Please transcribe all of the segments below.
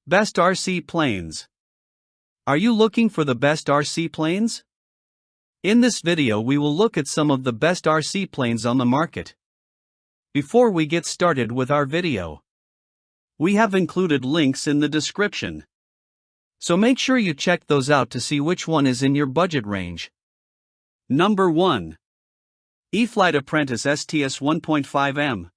Best RC planes. Are you looking for the best RC planes? In this video we will look at some of the best RC planes on the market. Before we get started with our video, we have included links in the description, so make sure you check those out to see which one is in your budget range. Number 1. E-flite Apprentice STS 1.5M.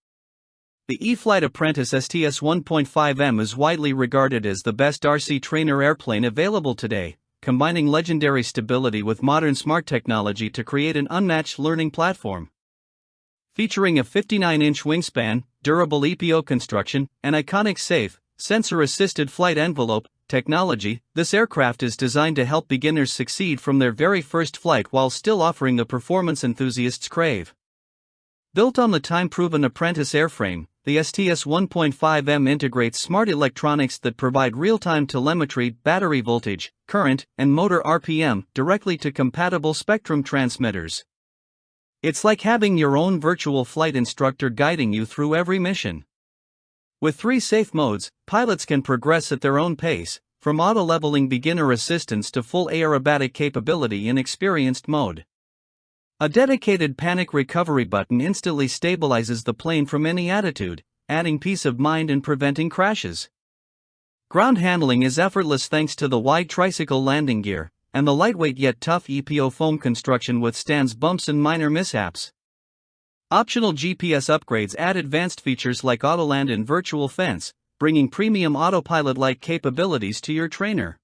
The E-flite Apprentice STS 1.5M is widely regarded as the best RC trainer airplane available today, combining legendary stability with modern smart technology to create an unmatched learning platform. Featuring a 59-inch wingspan, durable EPO construction, and iconic safe, sensor-assisted flight envelope technology, this aircraft is designed to help beginners succeed from their very first flight while still offering the performance enthusiasts crave. Built on the time-proven Apprentice airframe, the STS 1.5M integrates smart electronics that provide real-time telemetry, battery voltage, current, and motor RPM directly to compatible Spectrum transmitters. It's like having your own virtual flight instructor guiding you through every mission. With 3 safe modes, pilots can progress at their own pace, from auto-leveling beginner assistance to full aerobatic capability in experienced mode. A dedicated panic recovery button instantly stabilizes the plane from any attitude, adding peace of mind and preventing crashes. Ground handling is effortless thanks to the wide tricycle landing gear, and the lightweight yet tough EPO foam construction withstands bumps and minor mishaps. Optional GPS upgrades add advanced features like Autoland and Virtual Fence, bringing premium autopilot-like capabilities to your trainer.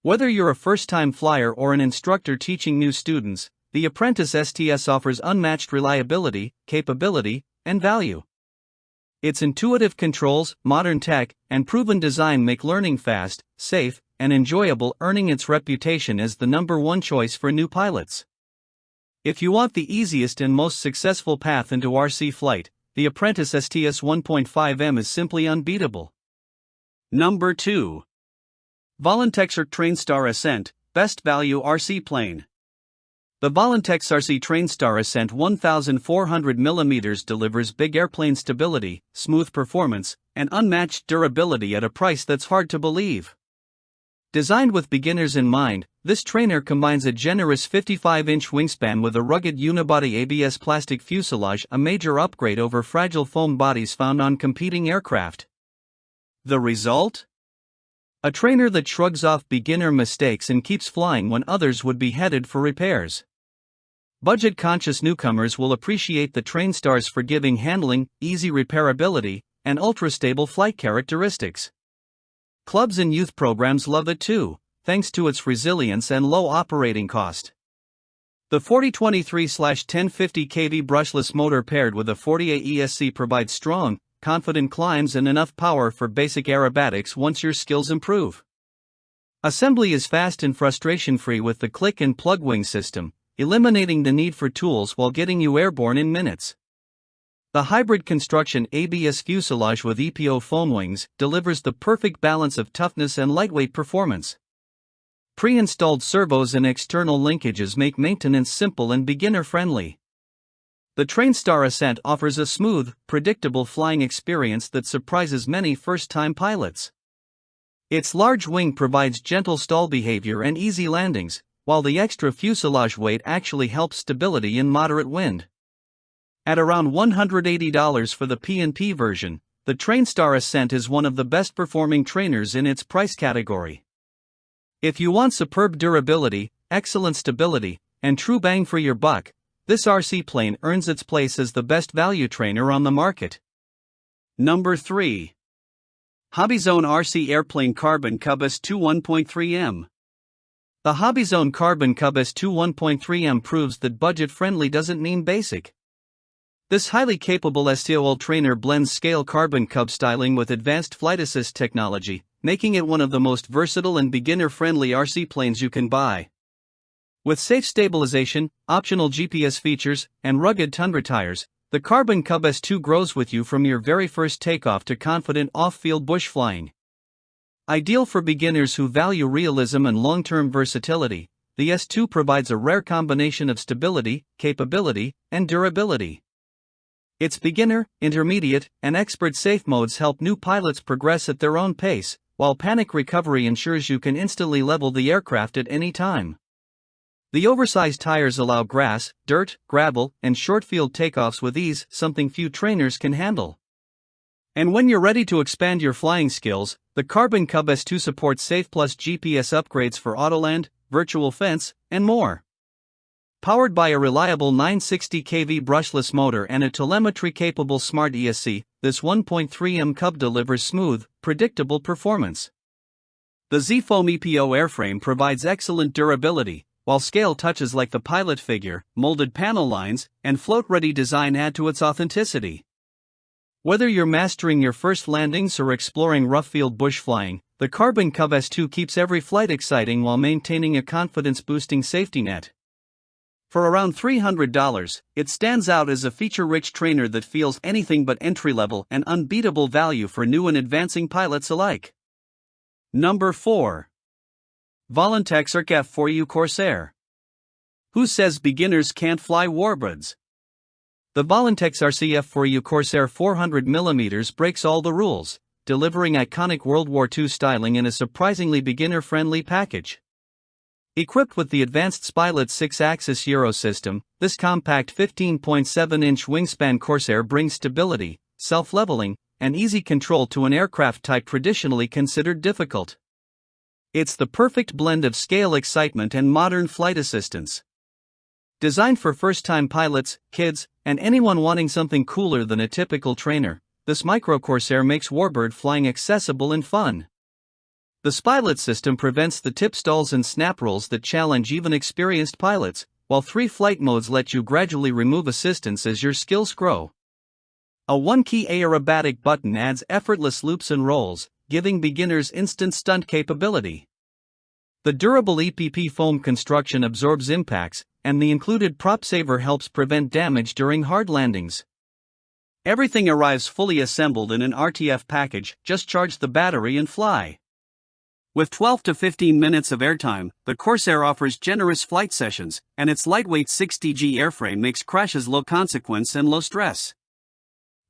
Whether you're a first-time flyer or an instructor teaching new students, the Apprentice STS offers unmatched reliability, capability, and value. Its intuitive controls, modern tech, and proven design make learning fast, safe, and enjoyable, earning its reputation as the #1 choice for new pilots. If you want the easiest and most successful path into RC flight, the Apprentice STS 1.5M is simply unbeatable. Number 2. VOLANTEXRC TrainStar Ascent, Best Value RC Plane. The VOLANTEXRC TrainStar Ascent 1400mm delivers big airplane stability, smooth performance, and unmatched durability at a price that's hard to believe. Designed with beginners in mind, this trainer combines a generous 55-inch wingspan with a rugged unibody ABS plastic fuselage, a major upgrade over fragile foam bodies found on competing aircraft. The result? A trainer that shrugs off beginner mistakes and keeps flying when others would be headed for repairs. Budget-conscious newcomers will appreciate the TrainStar's forgiving handling, easy repairability, and ultra-stable flight characteristics. Clubs and youth programs love it too, thanks to its resilience and low operating cost. The 4023/1050 kV brushless motor paired with a 48 ESC provides strong, confident climbs and enough power for basic aerobatics once your skills improve. Assembly is fast and frustration-free with the click-and-plug wing system, eliminating the need for tools while getting you airborne in minutes. The hybrid construction ABS fuselage with EPO foam wings delivers the perfect balance of toughness and lightweight performance. Pre-installed servos and external linkages make maintenance simple and beginner-friendly. The TrainStar Ascent offers a smooth, predictable flying experience that surprises many first-time pilots. Its large wing provides gentle stall behavior and easy landings, while the extra fuselage weight actually helps stability in moderate wind. At around $180 for the P&P version, the TrainStar Ascent is one of the best performing trainers in its price category. If you want superb durability, excellent stability, and true bang for your buck, this RC plane earns its place as the best value trainer on the market. Number 3. HobbyZone RC Airplane Carbon Cub S2 1.3M. The HobbyZone Carbon Cub S2 1.3M proves that budget-friendly doesn't mean basic. This highly capable STOL trainer blends scale Carbon Cub styling with advanced flight assist technology, making it one of the most versatile and beginner-friendly RC planes you can buy. With safe stabilization, optional GPS features, and rugged tundra tires, the Carbon Cub S2 grows with you from your very first takeoff to confident off-field bush flying. Ideal for beginners who value realism and long-term versatility, the S2 provides a rare combination of stability, capability, and durability. Its beginner, intermediate, and expert safe modes help new pilots progress at their own pace, while panic recovery ensures you can instantly level the aircraft at any time. The oversized tires allow grass, dirt, gravel, and short-field takeoffs with ease, something few trainers can handle. And when you're ready to expand your flying skills, the Carbon Cub S2 supports Safe Plus GPS upgrades for Autoland, Virtual Fence, and more. Powered by a reliable 960 kV brushless motor and a telemetry-capable smart ESC, this 1.3M Cub delivers smooth, predictable performance. The Z-Foam EPO airframe provides excellent durability, while scale touches like the pilot figure, molded panel lines, and float-ready design add to its authenticity. Whether you're mastering your first landings or exploring rough-field bush flying, the Carbon Cub S2 keeps every flight exciting while maintaining a confidence-boosting safety net. For around $300, it stands out as a feature-rich trainer that feels anything but entry-level and unbeatable value for new and advancing pilots alike. Number 4. VOLANTEXRC F4U Corsair. Who says beginners can't fly Warbirds? The VOLANTEXRC F4U Corsair 400mm breaks all the rules, delivering iconic World War II styling in a surprisingly beginner-friendly package. Equipped with the advanced Spilot 6-axis Euro system, this compact 15.7-inch wingspan Corsair brings stability, self-leveling, and easy control to an aircraft type traditionally considered difficult. It's the perfect blend of scale excitement and modern flight assistance. Designed for first-time pilots, kids, and anyone wanting something cooler than a typical trainer, this micro Corsair makes Warbird flying accessible and fun. The Spilot system prevents the tip stalls and snap rolls that challenge even experienced pilots, while 3 flight modes let you gradually remove assistance as your skills grow. A 1-key aerobatic button adds effortless loops and rolls, giving beginners instant stunt capability. The durable EPP foam construction absorbs impacts, and the included prop saver helps prevent damage during hard landings. Everything arrives fully assembled in an RTF package, just charge the battery and fly. With 12 to 15 minutes of airtime, the Corsair offers generous flight sessions, and its lightweight 60G airframe makes crashes low consequence and low stress.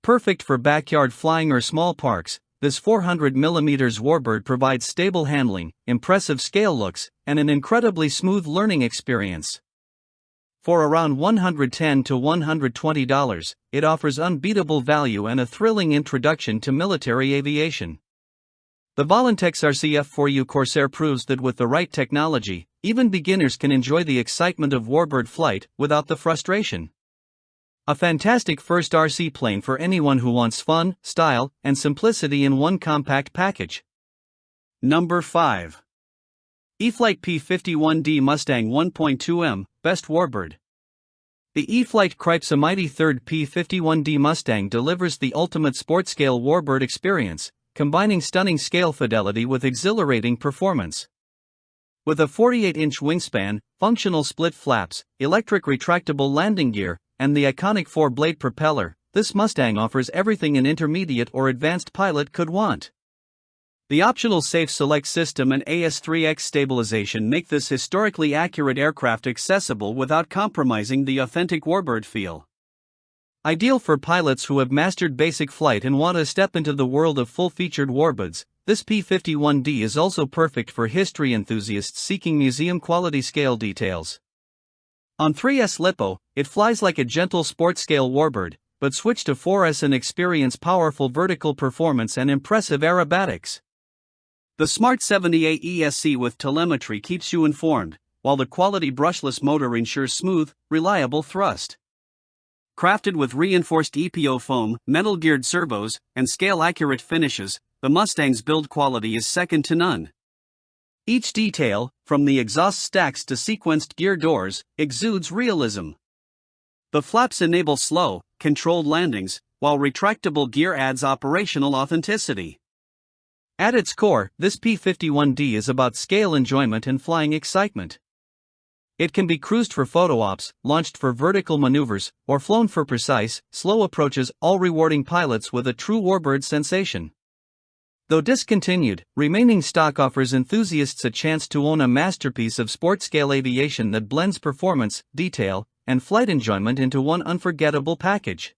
Perfect for backyard flying or small parks, this 400mm Warbird provides stable handling, impressive scale looks, and an incredibly smooth learning experience. For around $110 to $120, it offers unbeatable value and a thrilling introduction to military aviation. The VOLANTEXRC F4U Corsair proves that with the right technology, even beginners can enjoy the excitement of Warbird flight without the frustration. A fantastic first RC plane for anyone who wants fun, style, and simplicity in one compact package. Number 5. E-flite P51D Mustang 1.2M, Best Warbird. The E-flite Cripes a mighty third P51D Mustang delivers the ultimate sport-scale Warbird experience, combining stunning scale fidelity with exhilarating performance. With a 48-inch wingspan, functional split flaps, electric retractable landing gear, and the iconic 4-blade propeller, this Mustang offers everything an intermediate or advanced pilot could want. The optional Safe Select system and AS3X stabilization make this historically accurate aircraft accessible without compromising the authentic Warbird feel. Ideal for pilots who have mastered basic flight and want to step into the world of full-featured Warbirds, this P51D is also perfect for history enthusiasts seeking museum-quality scale details. On 3S Lipo, it flies like a gentle sport-scale Warbird, but switch to 4S and experience powerful vertical performance and impressive aerobatics. The Smart 70A ESC with telemetry keeps you informed, while the quality brushless motor ensures smooth, reliable thrust. Crafted with reinforced EPO foam, metal-geared servos, and scale-accurate finishes, the Mustang's build quality is second to none. Each detail, from the exhaust stacks to sequenced gear doors, exudes realism. The flaps enable slow, controlled landings, while retractable gear adds operational authenticity. At its core, this P51D is about scale enjoyment and flying excitement. It can be cruised for photo ops, launched for vertical maneuvers, or flown for precise, slow approaches, all rewarding pilots with a true Warbird sensation. Though discontinued, remaining stock offers enthusiasts a chance to own a masterpiece of sport-scale aviation that blends performance, detail, and flight enjoyment into one unforgettable package.